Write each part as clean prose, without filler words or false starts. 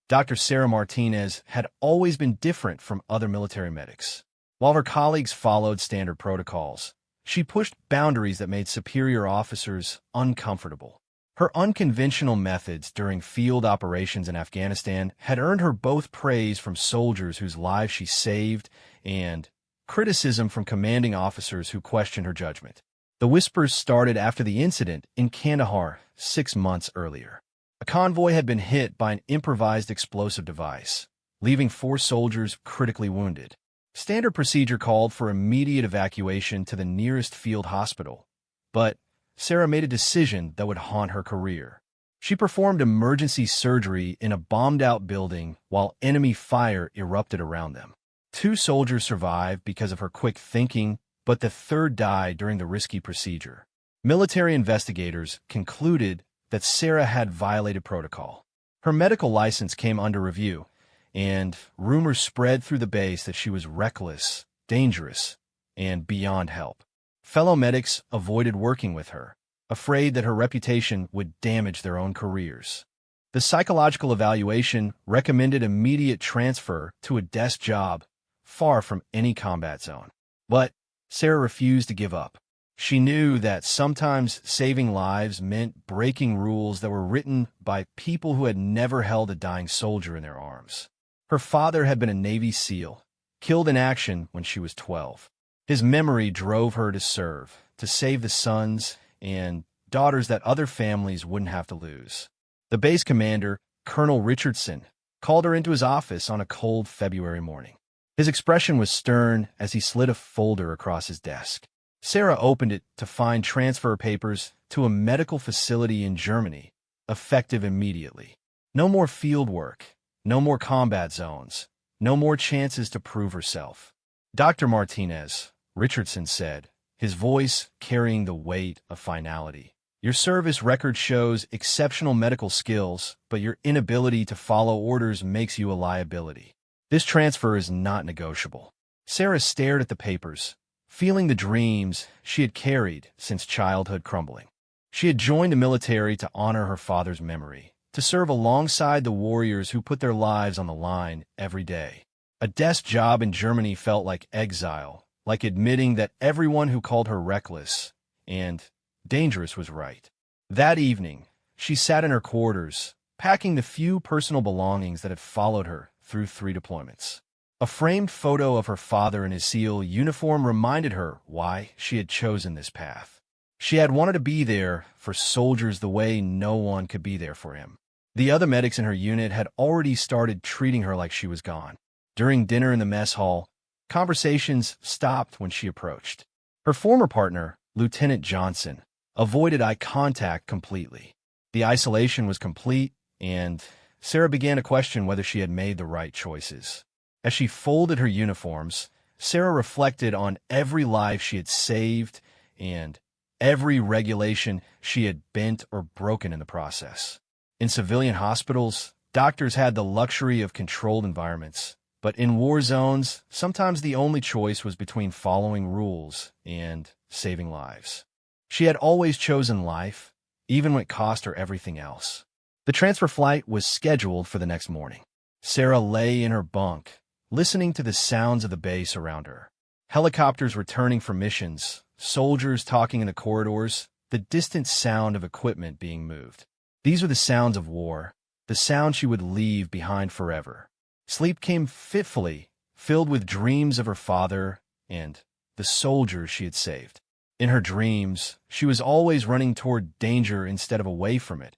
Dr. Sarah Martinez had always been different from other military medics. While her colleagues followed standard protocols, she pushed boundaries that made superior officers uncomfortable. Her unconventional methods during field operations in Afghanistan had earned her both praise from soldiers whose lives she saved and criticism from commanding officers who questioned her judgment. The whispers started after the incident in Kandahar 6 months earlier. A convoy had been hit by an improvised explosive device, leaving 4 soldiers critically wounded. Standard procedure called for immediate evacuation to the nearest field hospital, but Sarah made a decision that would haunt her career. She performed emergency surgery in a bombed-out building while enemy fire erupted around them. 2 soldiers survived because of her quick thinking, but the third died during the risky procedure. Military investigators concluded that Sarah had violated protocol. Her medical license came under review, and rumors spread through the base that she was reckless, dangerous, and beyond help. Fellow medics avoided working with her, afraid that her reputation would damage their own careers. The psychological evaluation recommended immediate transfer to a desk job far from any combat zone. But Sarah refused to give up. She knew that sometimes saving lives meant breaking rules that were written by people who had never held a dying soldier in their arms. Her father had been a Navy SEAL, killed in action when she was 12. His memory drove her to serve, to save the sons and daughters that other families wouldn't have to lose. The base commander, Colonel Richardson, called her into his office on a cold February morning. His expression was stern as he slid a folder across his desk. Sarah opened it to find transfer papers to a medical facility in Germany, effective immediately. No more field work, no more combat zones, no more chances to prove herself. Dr. Martinez, Richardson said, his voice carrying the weight of finality. Your service record shows exceptional medical skills, but your inability to follow orders makes you a liability. This transfer is not negotiable. Sarah stared at the papers, feeling the dreams she had carried since childhood crumbling. She had joined the military to honor her father's memory, to serve alongside the warriors who put their lives on the line every day. A desk job in Germany felt like exile, like admitting that everyone who called her reckless and dangerous was right. That evening, she sat in her quarters, packing the few personal belongings that had followed her through 3 deployments. A framed photo of her father in his SEAL uniform reminded her why she had chosen this path. She had wanted to be there for soldiers the way no one could be there for him. The other medics in her unit had already started treating her like she was gone. During dinner in the mess hall, conversations stopped when she approached. Her former partner, Lieutenant Johnson, avoided eye contact completely. The isolation was complete, and Sarah began to question whether she had made the right choices. As she folded her uniforms, Sarah reflected on every life she had saved and every regulation she had bent or broken in the process. In civilian hospitals, doctors had the luxury of controlled environments, but in war zones, sometimes the only choice was between following rules and saving lives. She had always chosen life, even when it cost her everything else. The transfer flight was scheduled for the next morning. Sarah lay in her bunk, listening to the sounds of the base around her. Helicopters returning from missions, soldiers talking in the corridors, the distant sound of equipment being moved. These were the sounds of war, the sound she would leave behind forever. Sleep came fitfully, filled with dreams of her father and the soldiers she had saved. In her dreams, she was always running toward danger instead of away from it,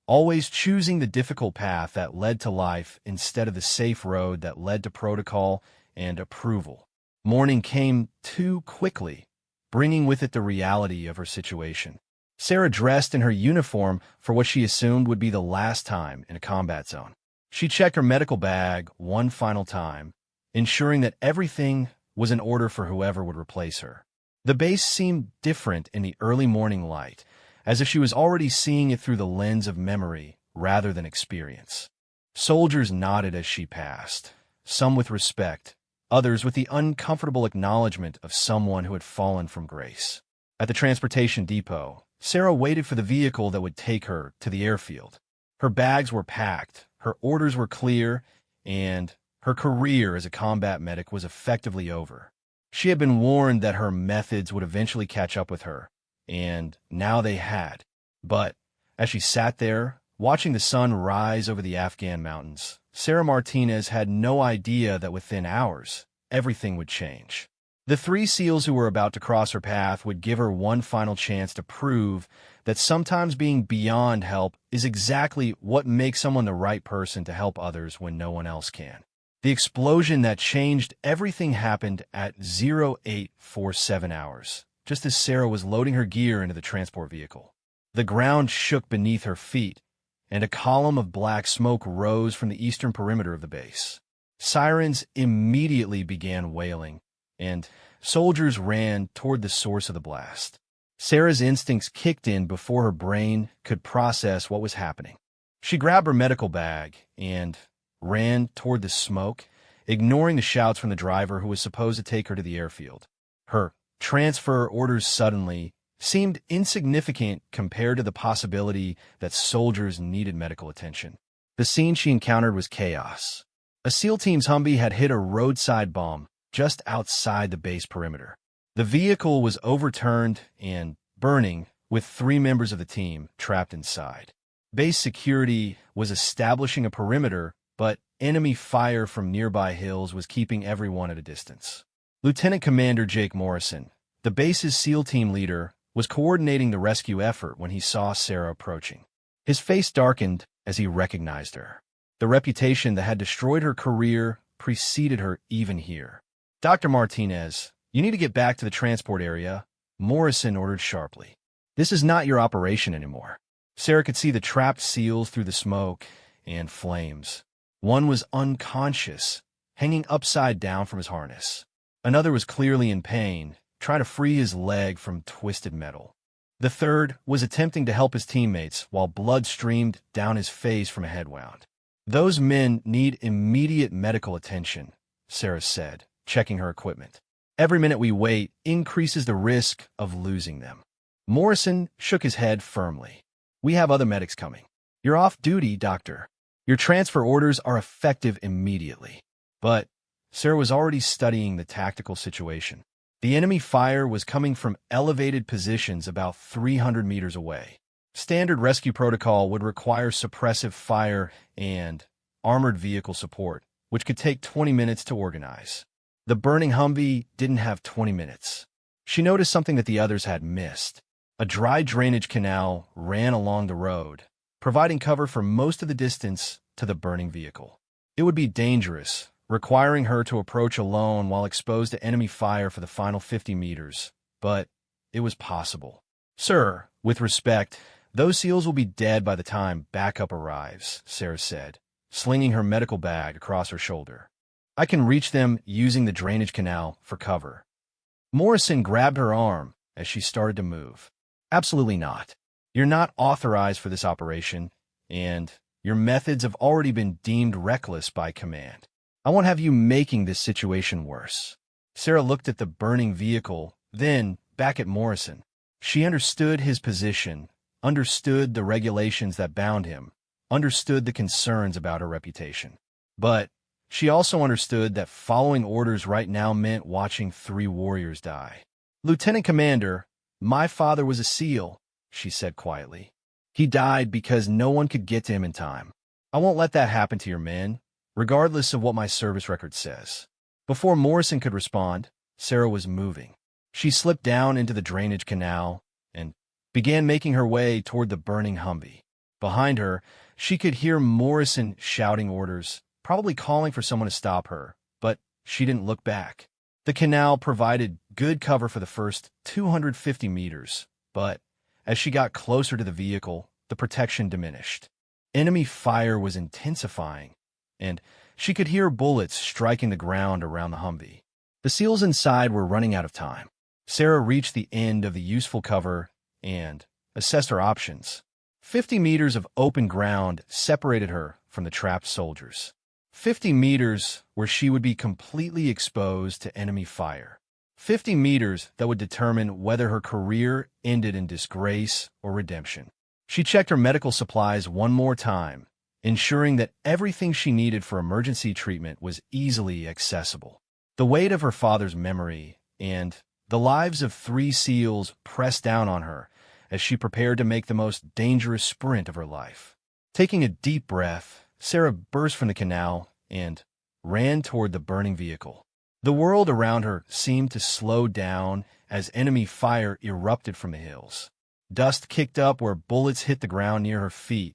always choosing the difficult path that led to life instead of the safe road that led to protocol and approval. Morning came too quickly, bringing with it the reality of her situation. Sarah dressed in her uniform for what she assumed would be the last time in a combat zone. She checked her medical bag one final time, ensuring that everything was in order for whoever would replace her. The base seemed different in the early morning light, as if she was already seeing it through the lens of memory rather than experience. Soldiers nodded as she passed, some with respect, others with the uncomfortable acknowledgement of someone who had fallen from grace. At the transportation depot, Sarah waited for the vehicle that would take her to the airfield. Her bags were packed, Her orders were clear, and her career as a combat medic was effectively over. She had been warned that her methods would eventually catch up with her, and now they had. But as she sat there, watching the sun rise over the Afghan mountains, Sarah Martinez had no idea that within hours, everything would change. The three SEALs who were about to cross her path would give her one final chance to prove that sometimes being beyond help is exactly what makes someone the right person to help others when no one else can. The explosion that changed everything happened at 0847 hours, just as Sarah was loading her gear into the transport vehicle. The ground shook beneath her feet, and a column of black smoke rose from the eastern perimeter of the base. Sirens immediately began wailing, and soldiers ran toward the source of the blast. Sarah's instincts kicked in before her brain could process what was happening. She grabbed her medical bag and ran toward the smoke, ignoring the shouts from the driver who was supposed to take her to the airfield. Her transfer orders suddenly seemed insignificant compared to the possibility that soldiers needed medical attention. The scene she encountered was chaos. A SEAL team's Humvee had hit a roadside bomb just outside the base perimeter. The vehicle was overturned and burning, with 3 members of the team trapped inside. Base security was establishing a perimeter, but enemy fire from nearby hills was keeping everyone at a distance. Lieutenant Commander Jake Morrison, the base's SEAL team leader, was coordinating the rescue effort when he saw Sarah approaching. His face darkened as he recognized her. The reputation that had destroyed her career preceded her even here. "Dr. Martinez, you need to get back to the transport area," Morrison ordered sharply. "This is not your operation anymore." Sarah could see the trapped SEALs through the smoke and flames. One was unconscious, hanging upside down from his harness. Another was clearly in pain, trying to free his leg from twisted metal. The third was attempting to help his teammates while blood streamed down his face from a head wound. "Those men need immediate medical attention," Sarah said, checking her equipment. "Every minute we wait increases the risk of losing them." Morrison shook his head firmly. "We have other medics coming. You're off duty, Doctor. Your transfer orders are effective immediately." But Sarah was already studying the tactical situation. The enemy fire was coming from elevated positions about 300 meters away. Standard rescue protocol would require suppressive fire and armored vehicle support, which could take 20 minutes to organize. The burning Humvee didn't have 20 minutes. She noticed something that the others had missed. A dry drainage canal ran along the road, providing cover for most of the distance to the burning vehicle. It would be dangerous, requiring her to approach alone while exposed to enemy fire for the final 50 meters, but it was possible. "Sir, with respect, those SEALs will be dead by the time backup arrives," Sarah said, slinging her medical bag across her shoulder. "I can reach them using the drainage canal for cover." Morrison grabbed her arm as she started to move. "Absolutely not. You're not authorized for this operation, and your methods have already been deemed reckless by command. I won't have you making this situation worse." Sarah looked at the burning vehicle, then back at Morrison. She understood his position, understood the regulations that bound him, understood the concerns about her reputation. But she also understood that following orders right now meant watching 3 warriors die. "Lieutenant Commander, my father was a SEAL," she said quietly. "He died because no one could get to him in time. I won't let that happen to your men, regardless of what my service record says." Before Morrison could respond, Sarah was moving. She slipped down into the drainage canal and began making her way toward the burning Humvee. Behind her, she could hear Morrison shouting orders, probably calling for someone to stop her, but she didn't look back. The canal provided good cover for the first 250 meters, but as she got closer to the vehicle, the protection diminished. Enemy fire was intensifying, and she could hear bullets striking the ground around the Humvee. The SEALs inside were running out of time. Sarah reached the end of the useful cover and assessed her options. 50 meters of open ground separated her from the trapped soldiers. 50 meters where she would be completely exposed to enemy fire. 50 meters that would determine whether her career ended in disgrace or redemption. She checked her medical supplies one more time ensuring that everything she needed for emergency treatment was easily accessible. The weight of her father's memory and the lives of 3 SEALs pressed down on her as she prepared to make the most dangerous sprint of her life. Taking a deep breath, Sarah burst from the canal and ran toward the burning vehicle. The world around her seemed to slow down as enemy fire erupted from the hills. Dust kicked up where bullets hit the ground near her feet,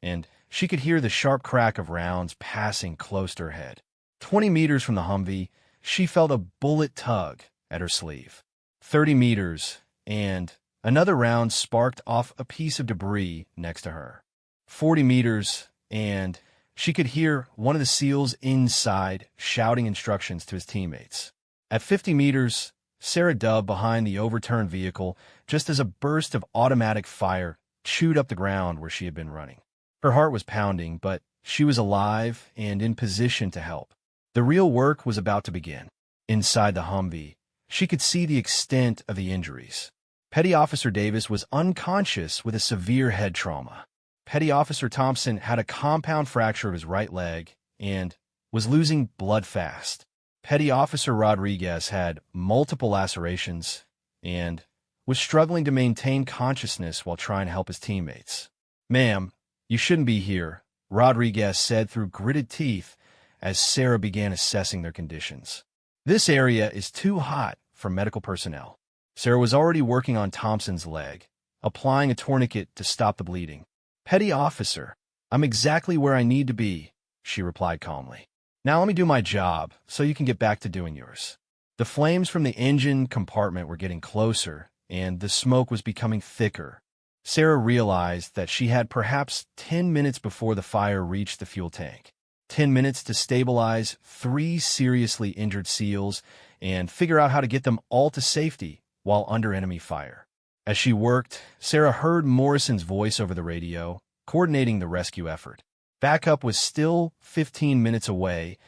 and she could hear the sharp crack of rounds passing close to her head. 20 meters from the Humvee, she felt a bullet tug at her sleeve. 30 meters, and another round sparked off a piece of debris next to her. 40 meters, and she could hear one of the SEALs inside shouting instructions to his teammates. At 50 meters, Sarah dove behind the overturned vehicle just as a burst of automatic fire chewed up the ground where she had been running. Her heart was pounding, but she was alive and in position to help. The real work was about to begin. Inside the Humvee, she could see the extent of the injuries. Petty Officer Davis was unconscious with a severe head trauma. Petty Officer Thompson had a compound fracture of his right leg and was losing blood fast. Petty Officer Rodriguez had multiple lacerations and was struggling to maintain consciousness while trying to help his teammates. "Ma'am, you shouldn't be here," Rodriguez said through gritted teeth as Sarah began assessing their conditions. "This area is too hot for medical personnel." Sarah was already working on Thompson's leg, applying a tourniquet to stop the bleeding. "Petty Officer, I'm exactly where I need to be," she replied calmly. "Now let me do my job so you can get back to doing yours." The flames from the engine compartment were getting closer, and the smoke was becoming thicker. Sarah realized that she had perhaps 10 minutes before the fire reached the fuel tank. 10 minutes to stabilize 3 seriously injured SEALs and figure out how to get them all to safety while under enemy fire. As she worked, Sarah heard Morrison's voice over the radio, coordinating the rescue effort. Backup was still 15 minutes away,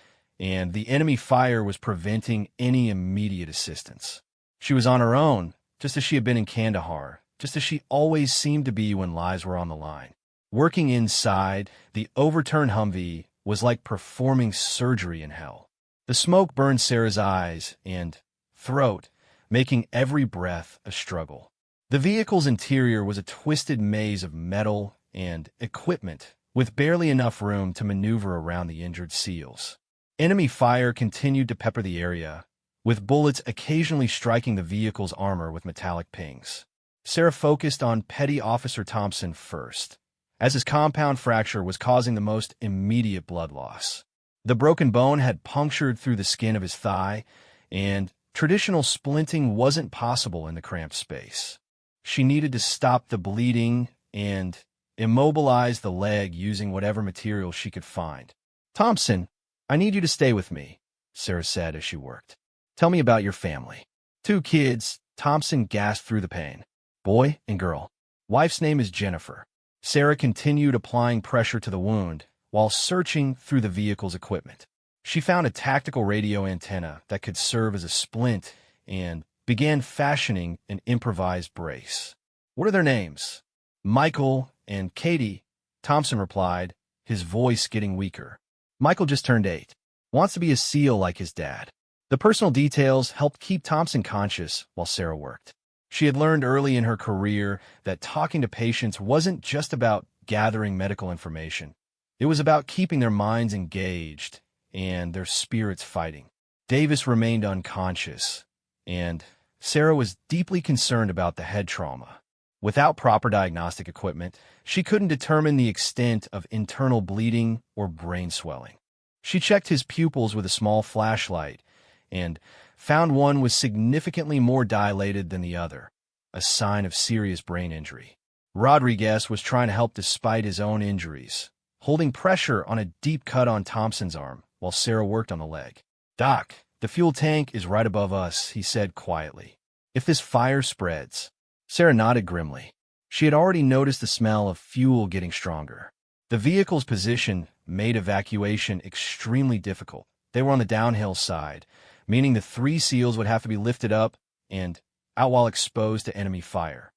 and the enemy fire was preventing any immediate assistance. She was on her own, just as she had been in Kandahar, just as she always seemed to be when lives were on the line. Working inside, the overturned Humvee was like performing surgery in hell. The smoke burned Sarah's eyes and throat, making every breath a struggle. The vehicle's interior was a twisted maze of metal and equipment, with barely enough room to maneuver around the injured SEALs. Enemy fire continued to pepper the area, with bullets occasionally striking the vehicle's armor with metallic pings. Sarah focused on Petty Officer Thompson first, as his compound fracture was causing the most immediate blood loss. The broken bone had punctured through the skin of his thigh, and traditional splinting wasn't possible in the cramped space. She needed to stop the bleeding and immobilize the leg using whatever material she could find. "Thompson, I need you to stay with me," Sarah said as she worked. "Tell me about your family." "2 kids," Thompson gasped through the pain. "Boy and girl. Wife's name is Jennifer." Sarah continued applying pressure to the wound while searching through the vehicle's equipment. She found a tactical radio antenna that could serve as a splint and began fashioning an improvised brace. "What are their names?" "Michael and Katie," Thompson replied, his voice getting weaker. "Michael just turned 8. Wants to be a SEAL like his dad." The personal details helped keep Thompson conscious while Sarah worked. She had learned early in her career that talking to patients wasn't just about gathering medical information. It was about keeping their minds engaged and their spirits fighting. Davis remained unconscious, and Sarah was deeply concerned about the head trauma. Without proper diagnostic equipment, she couldn't determine the extent of internal bleeding or brain swelling. She checked his pupils with a small flashlight and found one was significantly more dilated than the other, a sign of serious brain injury. Rodriguez was trying to help despite his own injuries, holding pressure on a deep cut on Thompson's arm while Sarah worked on the leg. "Doc, the fuel tank is right above us," he said quietly. "If this fire spreads..." Sarah nodded grimly. She had already noticed the smell of fuel getting stronger. The vehicle's position made evacuation extremely difficult. They were on the downhill side, meaning the 3 SEALs would have to be lifted up and out while exposed to enemy fire.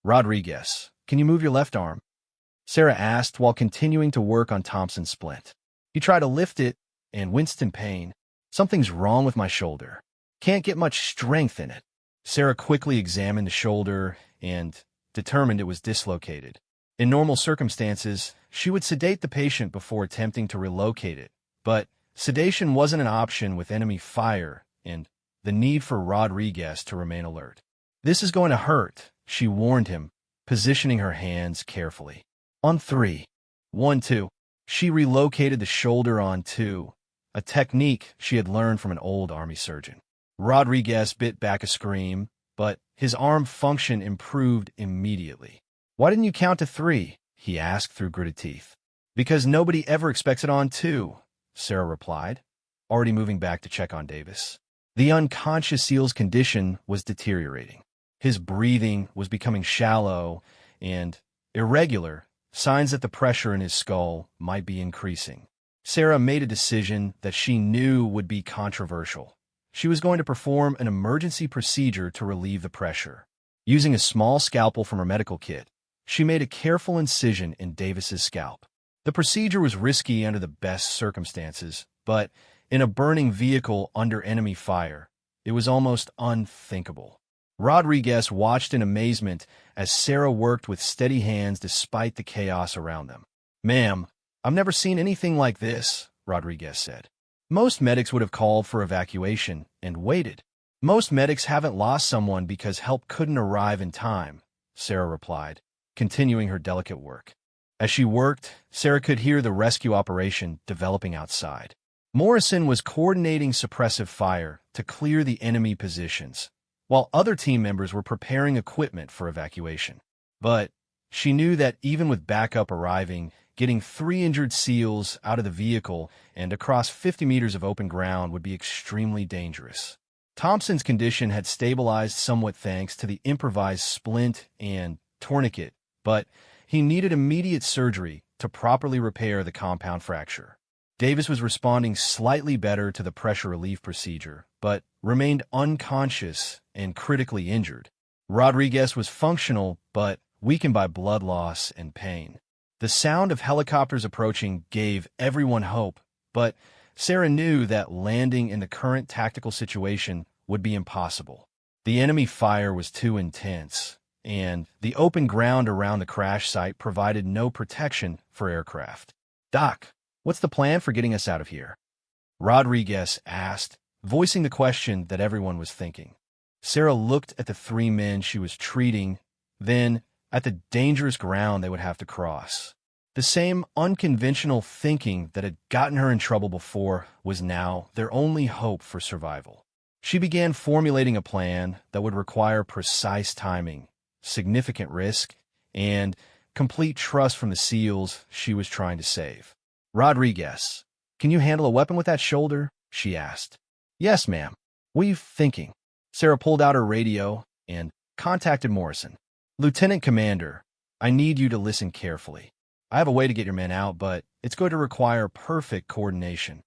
"Rodriguez, can you move your left arm?" Sarah asked while continuing to work on Thompson's splint. He tried to lift it and winced in pain. Something's wrong with my shoulder. Can't get much strength in it. Sarah quickly examined the shoulder and determined it was dislocated. In normal circumstances, she would sedate the patient before attempting to relocate it, but sedation wasn't an option with enemy fire and the need for Rodriguez to remain alert. This is going to hurt, she warned him, positioning her hands carefully. On 3. 1, 2. She relocated the shoulder on 2, a technique she had learned from an old army surgeon. Rodriguez bit back a scream, but his arm function improved immediately. Why didn't you count to 3? He asked through gritted teeth. Because nobody ever expects it on 2, Sarah replied, already moving back to check on Davis. The unconscious SEAL's condition was deteriorating. His breathing was becoming shallow and irregular, signs that the pressure in his skull might be increasing. Sarah made a decision that she knew would be controversial. She was going to perform an emergency procedure to relieve the pressure. Using a small scalpel from her medical kit, she made a careful incision in Davis's scalp. The procedure was risky under the best circumstances, but in a burning vehicle under enemy fire, it was almost unthinkable. Rodriguez watched in amazement as Sarah worked with steady hands despite the chaos around them. "Ma'am, I've never seen anything like this," Rodriguez said. "Most medics would have called for evacuation and waited. Most medics haven't lost someone because help couldn't arrive in time," Sarah replied, continuing her delicate work. As she worked, Sarah could hear the rescue operation developing outside. Morrison was coordinating suppressive fire to clear the enemy positions, while other team members were preparing equipment for evacuation. But she knew that even with backup arriving, getting 3 injured SEALs out of the vehicle and across 50 meters of open ground would be extremely dangerous. Thompson's condition had stabilized somewhat thanks to the improvised splint and tourniquet, but he needed immediate surgery to properly repair the compound fracture. Davis was responding slightly better to the pressure relief procedure, but remained unconscious and critically injured. Rodriguez was functional, but weakened by blood loss and pain. The sound of helicopters approaching gave everyone hope, but Sarah knew that landing in the current tactical situation would be impossible. The enemy fire was too intense, and the open ground around the crash site provided no protection for aircraft. "Doc, what's the plan for getting us out of here?" Rodriguez asked, voicing the question that everyone was thinking. Sarah looked at the 3 men she was treating, then at the dangerous ground they would have to cross. The same unconventional thinking that had gotten her in trouble before was now their only hope for survival. She began formulating a plan that would require precise timing, significant risk, and complete trust from the SEALs she was trying to save. "Rodriguez, can you handle a weapon with that shoulder?" she asked. "Yes, ma'am. What are you thinking?" Sarah pulled out her radio and contacted Morrison. "Lieutenant Commander, I need you to listen carefully. I have a way to get your men out, but it's going to require perfect coordination."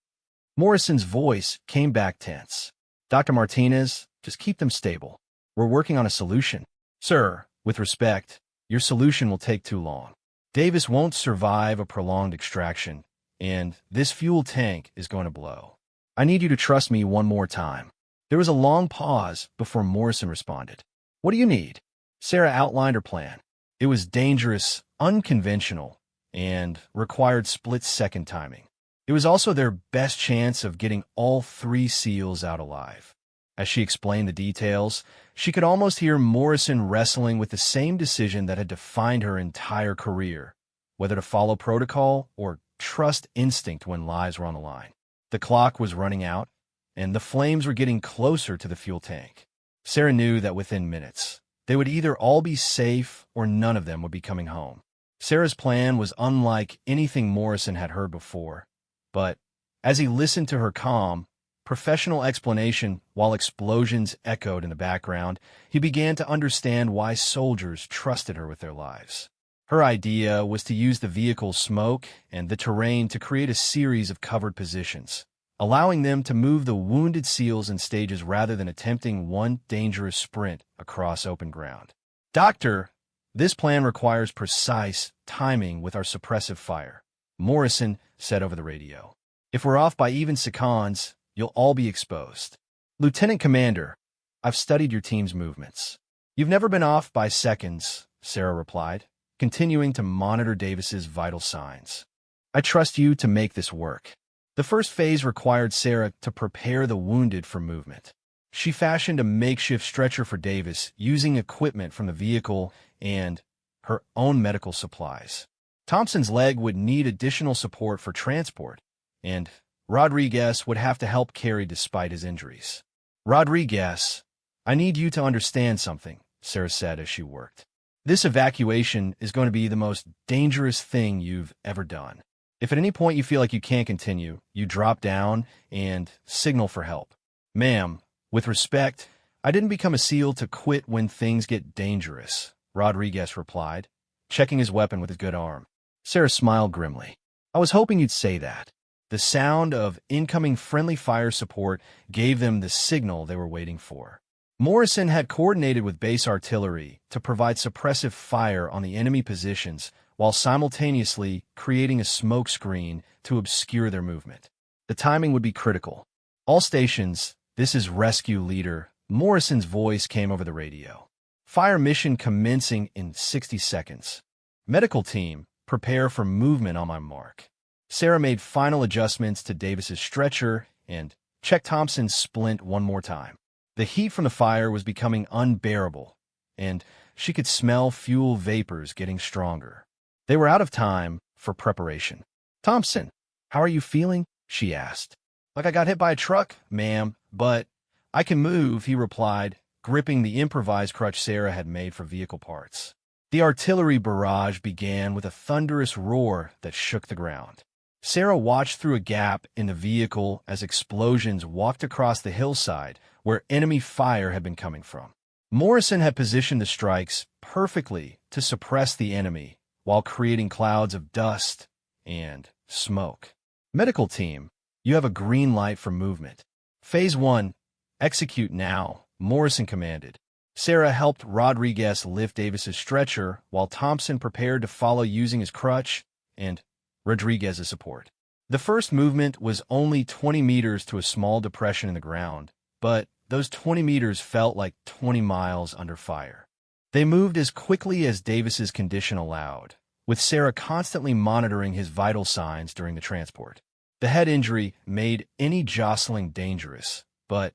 Morrison's voice came back tense. "Dr. Martinez, just keep them stable. We're working on a solution." "Sir, with respect, your solution will take too long. Davis won't survive a prolonged extraction, and this fuel tank is going to blow. I need you to trust me one more time." There was a long pause before Morrison responded. "What do you need?" Sarah outlined her plan. It was dangerous, unconventional, and required split-second timing. It was also their best chance of getting all 3 SEALs out alive. As she explained the details, she could almost hear Morrison wrestling with the same decision that had defined her entire career, whether to follow protocol or trust instinct when lives were on the line. The clock was running out, and the flames were getting closer to the fuel tank. Sarah knew that within minutes, they would either all be safe or none of them would be coming home. Sarah's plan was unlike anything Morrison had heard before, but as he listened to her calm, professional explanation while explosions echoed in the background, he began to understand why soldiers trusted her with their lives. Her idea was to use the vehicle's smoke and the terrain to create a series of covered positions, allowing them to move the wounded SEALs in stages rather than attempting one dangerous sprint across open ground. "Doctor, This plan requires precise timing with our suppressive fire, Morrison said over the radio. If we're off by even seconds, you'll all be exposed. Lieutenant Commander, I've studied your team's movements. You've never been off by seconds, Sarah replied, continuing to monitor Davis's vital signs. I trust you to make this work. The first phase required Sarah to prepare the wounded for movement. She fashioned a makeshift stretcher for Davis using equipment from the vehicle and her own medical supplies. Thompson's leg would need additional support for transport, and Rodriguez would have to help carry despite his injuries. Rodriguez, I need you to understand something, Sarah said as she worked. This evacuation is going to be the most dangerous thing you've ever done. If at any point you feel like you can't continue, you drop down and signal for help. Ma'am, with respect, I didn't become a SEAL to quit when things get dangerous, Rodriguez replied, checking his weapon with his good arm. Sarah smiled grimly. I was hoping you'd say that. The sound of incoming friendly fire support gave them the signal they were waiting for. Morrison had coordinated with base artillery to provide suppressive fire on the enemy positions while simultaneously creating a smoke screen to obscure their movement. The timing would be critical. All stations, this is Rescue Leader. Morrison's voice came over the radio. Fire mission commencing in 60 seconds. Medical team, prepare for movement on my mark. Sarah made final adjustments to Davis's stretcher and checked Thompson's splint one more time. The heat from the fire was becoming unbearable, and she could smell fuel vapors getting stronger. They were out of time for preparation. Thompson, how are you feeling? She asked. Like I got hit by a truck, ma'am, but I can move, he replied, gripping the improvised crutch Sarah had made for vehicle parts. The artillery barrage began with a thunderous roar that shook the ground. Sarah watched through a gap in the vehicle as explosions walked across the hillside where enemy fire had been coming from. Morrison had positioned the strikes perfectly to suppress the enemy while creating clouds of dust and smoke. Medical team, you have a green light for movement. Phase 1, execute now, Morrison commanded. Sarah helped Rodriguez lift Davis's stretcher while Thompson prepared to follow using his crutch and Rodriguez's support. The first movement was only 20 meters to a small depression in the ground, but those 20 meters felt like 20 miles under fire. They moved as quickly as Davis's condition allowed, with Sarah constantly monitoring his vital signs during the transport. The head injury made any jostling dangerous, but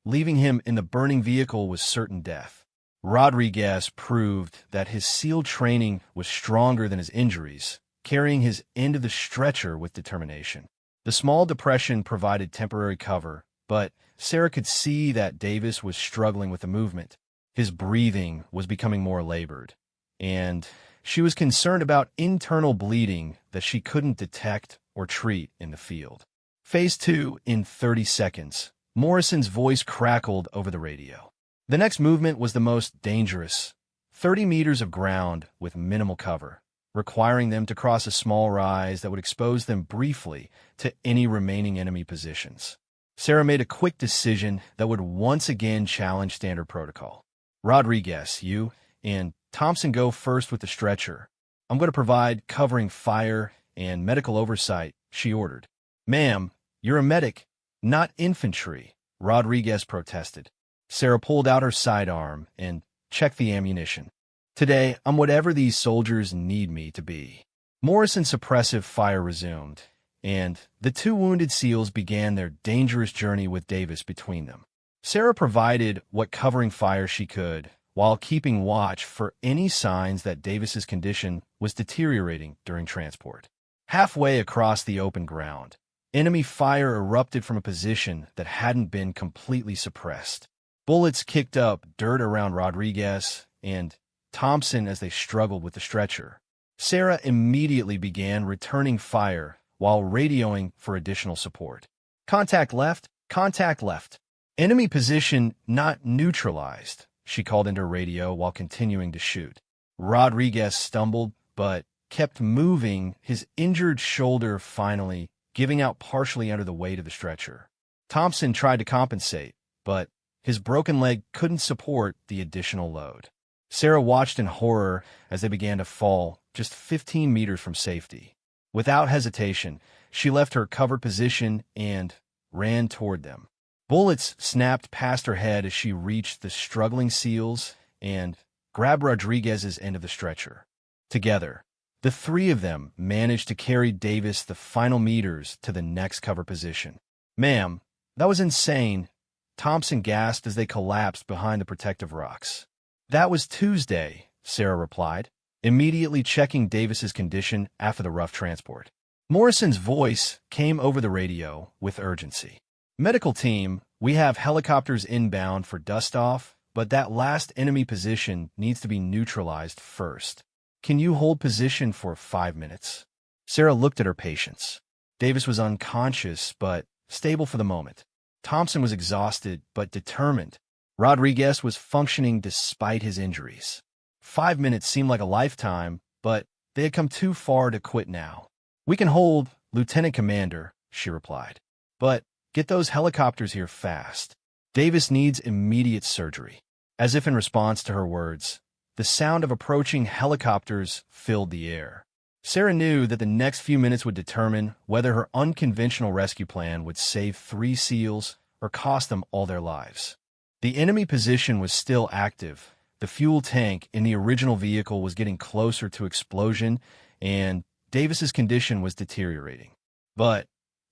leaving him in the burning vehicle was certain death. Rodriguez proved that his SEAL training was stronger than his injuries, carrying his end of the stretcher with determination. The small depression provided temporary cover, but Sarah could see that Davis was struggling with the movement. His breathing was becoming more labored, and she was concerned about internal bleeding that she couldn't detect or treat in the field. Phase 2 in 30 seconds. Morrison's voice crackled over the radio. The next movement was the most dangerous. 30 meters of ground with minimal cover, requiring them to cross a small rise that would expose them briefly to any remaining enemy positions. Sarah made a quick decision that would once again challenge standard protocol. Rodriguez, you and Thompson go first with the stretcher. I'm going to provide covering fire and medical oversight, she ordered. Ma'am, you're a medic, not infantry, Rodriguez protested. Sarah pulled out her sidearm and checked the ammunition. Today, I'm whatever these soldiers need me to be. Morrison's suppressive fire resumed, and the two wounded SEALs began their dangerous journey with Davis between them. Sarah provided what covering fire she could, while keeping watch for any signs that Davis's condition was deteriorating during transport. Halfway across the open ground, enemy fire erupted from a position that hadn't been completely suppressed. Bullets kicked up dirt around Rodriguez and Thompson as they struggled with the stretcher. Sarah immediately began returning fire while radioing for additional support. Contact left, contact left. Enemy position not neutralized, she called into her radio while continuing to shoot. Rodriguez stumbled, but kept moving, his injured shoulder finally giving out partially under the weight of the stretcher. Thompson tried to compensate, but his broken leg couldn't support the additional load. Sarah watched in horror as they began to fall just 15 meters from safety. Without hesitation, she left her covered position and ran toward them. Bullets snapped past her head as she reached the struggling SEALs and grabbed Rodriguez's end of the stretcher. Together, the three of them managed to carry Davis the final meters to the next cover position. "Ma'am, that was insane," Thompson gasped as they collapsed behind the protective rocks. "That was Tuesday," Sarah replied, immediately checking Davis's condition after the rough transport. Morrison's voice came over the radio with urgency. "Medical team, we have helicopters inbound for dust-off, but that last enemy position needs to be neutralized first. Can you hold position for 5 minutes?" Sarah looked at her patients. Davis was unconscious, but stable for the moment. Thompson was exhausted, but determined. Rodriguez was functioning despite his injuries. 5 minutes seemed like a lifetime, but they had come too far to quit now. "We can hold, Lieutenant Commander," she replied. "But get those helicopters here fast. Davis needs immediate surgery." As if in response to her words, the sound of approaching helicopters filled the air. Sarah knew that the next few minutes would determine whether her unconventional rescue plan would save 3 SEALs or cost them all their lives. The enemy position was still active. The fuel tank in the original vehicle was getting closer to explosion, and Davis's condition was deteriorating. But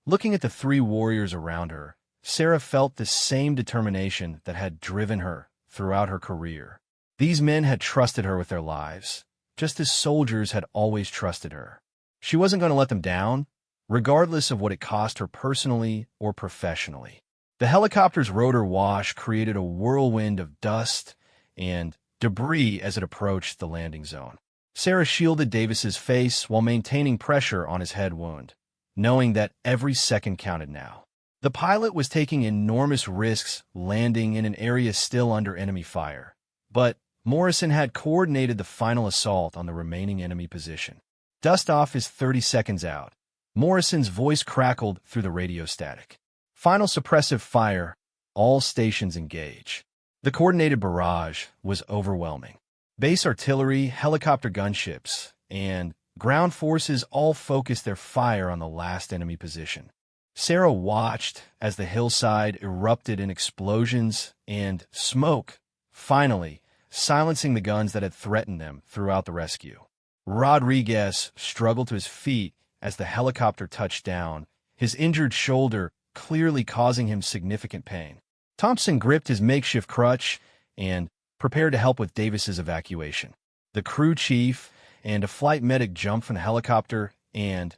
looking at the 3 warriors around her, Sarah felt the same determination that had driven her throughout her career. These men had trusted her with their lives, just as soldiers had always trusted her. She wasn't going to let them down, regardless of what it cost her personally or professionally. The helicopter's rotor wash created a whirlwind of dust and debris as it approached the landing zone. Sarah shielded Davis's face while maintaining pressure on his head wound, knowing that every second counted now. The pilot was taking enormous risks landing in an area still under enemy fire, but Morrison had coordinated the final assault on the remaining enemy position. "Dust off is 30 seconds out." Morrison's voice crackled through the radio static. "Final suppressive fire. All stations engage." The coordinated barrage was overwhelming. Base artillery, helicopter gunships, and ground forces all focused their fire on the last enemy position. Sarah watched as the hillside erupted in explosions and smoke, finally silencing the guns that had threatened them throughout the rescue. Rodriguez struggled to his feet as the helicopter touched down, his injured shoulder clearly causing him significant pain. Thompson gripped his makeshift crutch and prepared to help with Davis's evacuation. The crew chief and a flight medic jumped from the helicopter and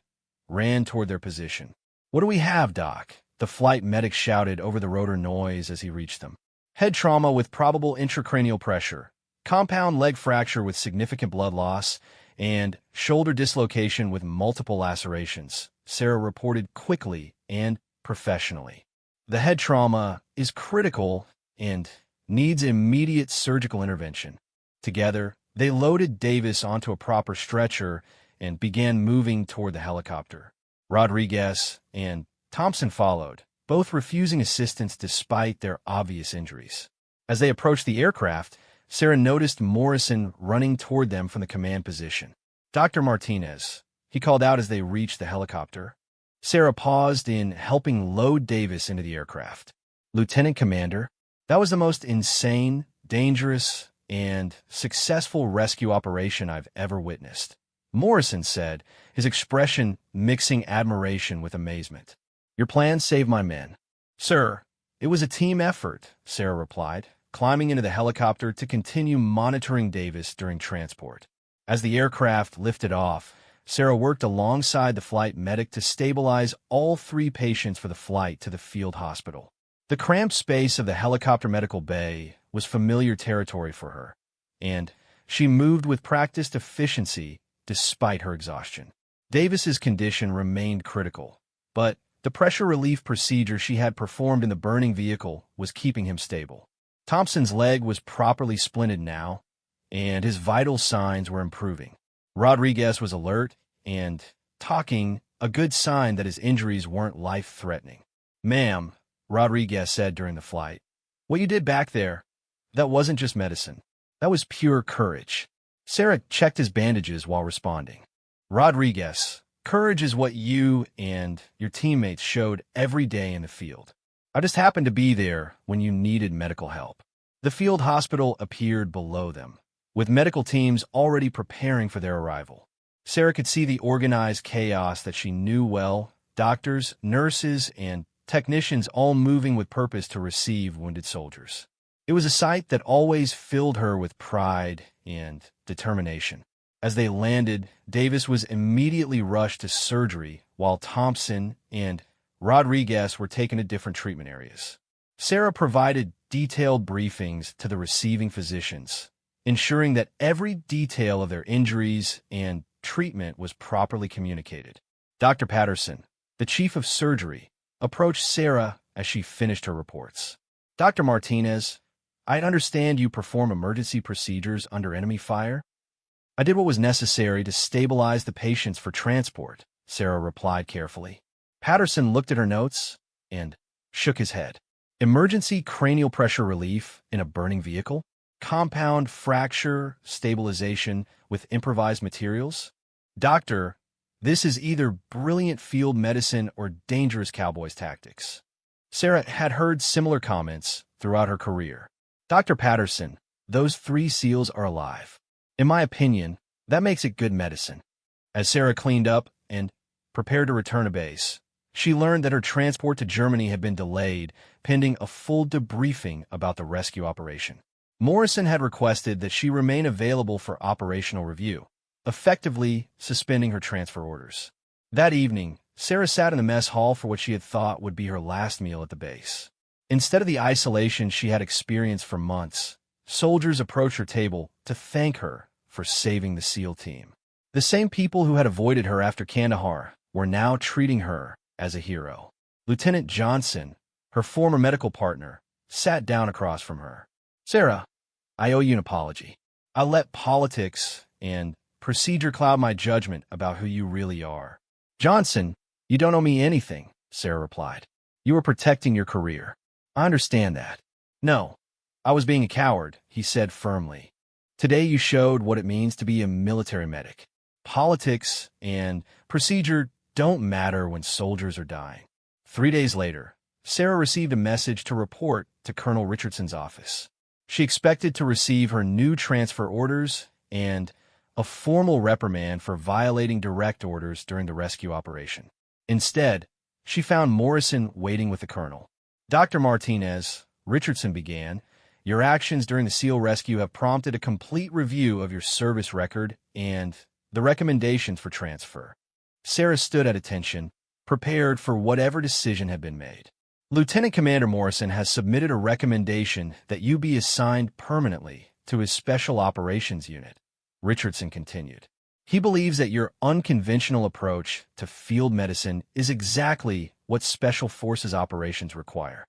ran toward their position. "What do we have, Doc?" the flight medic shouted over the rotor noise as he reached them. "Head trauma with probable intracranial pressure, compound leg fracture with significant blood loss, and shoulder dislocation with multiple lacerations," Sarah reported quickly and professionally. "The head trauma is critical and needs immediate surgical intervention." Together, they loaded Davis onto a proper stretcher and began moving toward the helicopter. Rodriguez and Thompson followed, both refusing assistance despite their obvious injuries. As they approached the aircraft, Sarah noticed Morrison running toward them from the command position. "Dr. Martinez," he called out as they reached the helicopter. Sarah paused in helping load Davis into the aircraft. "Lieutenant Commander, that was the most insane, dangerous, and successful rescue operation I've ever witnessed," Morrison said, his expression mixing admiration with amazement. "Your plan saved my men." "Sir, it was a team effort," Sarah replied, climbing into the helicopter to continue monitoring Davis during transport. As the aircraft lifted off, Sarah worked alongside the flight medic to stabilize all 3 patients for the flight to the field hospital. The cramped space of the helicopter medical bay was familiar territory for her, and she moved with practiced efficiency despite her exhaustion. Davis's condition remained critical, but the pressure relief procedure she had performed in the burning vehicle was keeping him stable. Thompson's leg was properly splinted now, and his vital signs were improving. Rodriguez was alert and talking, a good sign that his injuries weren't life-threatening. "Ma'am," Rodriguez said during the flight, "what you did back there, that wasn't just medicine. That was pure courage. Sarah checked his bandages while responding. Rodriguez, courage is what you and your teammates showed every day in the field. I just happened to be there when you needed medical help. The field hospital appeared below them, with medical teams already preparing for their arrival. Sarah could see the organized chaos that she knew well, doctors, nurses, and technicians all moving with purpose to receive wounded soldiers. It was a sight that always filled her with pride and determination. As they landed, Davis was immediately rushed to surgery, while Thompson and Rodriguez were taken to different treatment areas. Sarah provided detailed briefings to the receiving physicians, ensuring that every detail of their injuries and treatment was properly communicated. Dr. Patterson, the chief of surgery, approached Sarah as she finished her reports. Dr. Martinez, I understand you perform emergency procedures under enemy fire? I did what was necessary to stabilize the patients for transport, Sarah replied carefully. Patterson looked at her notes and shook his head. Emergency cranial pressure relief in a burning vehicle? Compound fracture stabilization with improvised materials? Doctor, this is either brilliant field medicine or dangerous cowboys' tactics. Sarah had heard similar comments throughout her career. Dr. Patterson, those 3 SEALs are alive. In my opinion, that makes it good medicine. As Sarah cleaned up and prepared to return to base, she learned that her transport to Germany had been delayed, pending a full debriefing about the rescue operation. Morrison had requested that she remain available for operational review, effectively suspending her transfer orders. That evening, Sarah sat in the mess hall for what she had thought would be her last meal at the base. Instead of the isolation she had experienced for months, soldiers approached her table to thank her for saving the SEAL team. The same people who had avoided her after Kandahar were now treating her as a hero. Lieutenant Johnson, her former medical partner, sat down across from her. Sarah, I owe you an apology. I let politics and procedure cloud my judgment about who you really are. Johnson, you don't owe me anything, Sarah replied. You were protecting your career. I understand that. No, I was being a coward, he said firmly. Today you showed what it means to be a military medic. Politics and procedure don't matter when soldiers are dying. 3 days later, Sarah received a message to report to Colonel Richardson's office. She expected to receive her new transfer orders and a formal reprimand for violating direct orders during the rescue operation. Instead, she found Morrison waiting with the colonel. Dr. Martinez, Richardson began, your actions during the SEAL rescue have prompted a complete review of your service record and the recommendations for transfer. Sarah stood at attention, prepared for whatever decision had been made. Lieutenant Commander Morrison has submitted a recommendation that you be assigned permanently to his Special Operations Unit, Richardson continued. He believes that your unconventional approach to field medicine is exactly what Special Forces operations require.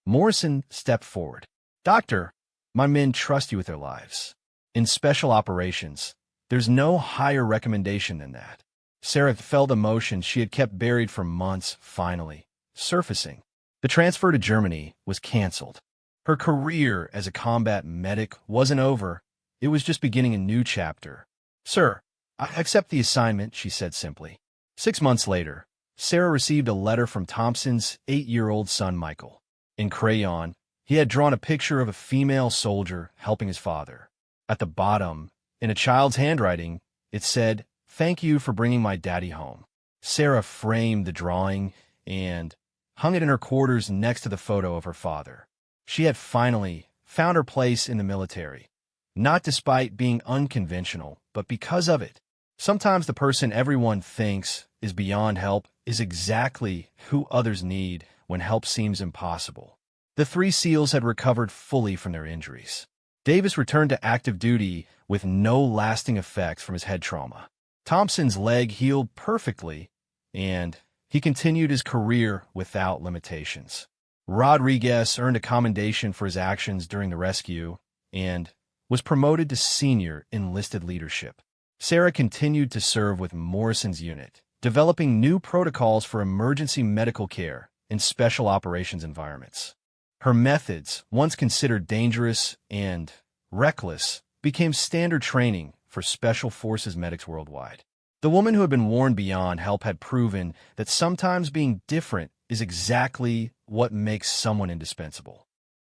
Morrison stepped forward. Doctor, my men trust you with their lives. In special operations, there's no higher recommendation than that. Sarah felt emotions she had kept buried for months finally surfacing. The transfer to Germany was canceled. Her career as a combat medic wasn't over. It was just beginning a new chapter. Sir, I accept the assignment, she said simply. 6 months later, Sarah received a letter from Thompson's 8-year-old son, Michael. In crayon, he had drawn a picture of a female soldier helping his father. At the bottom, in a child's handwriting, it said, "Thank you for bringing my daddy home." Sarah framed the drawing and hung it in her quarters next to the photo of her father. She had finally found her place in the military, not despite being unconventional, but because of it. Sometimes the person everyone thinks is beyond help is exactly who others need when help seems impossible. The 3 SEALs had recovered fully from their injuries. Davis returned to active duty with no lasting effects from his head trauma. Thompson's leg healed perfectly, and he continued his career without limitations. Rodriguez earned a commendation for his actions during the rescue and was promoted to senior enlisted leadership. Sarah continued to serve with Morrison's unit, developing new protocols for emergency medical care in special operations environments. Her methods, once considered dangerous and reckless, became standard training for Special Forces medics worldwide. The woman who had been warned beyond help had proven that sometimes being different is exactly what makes someone indispensable.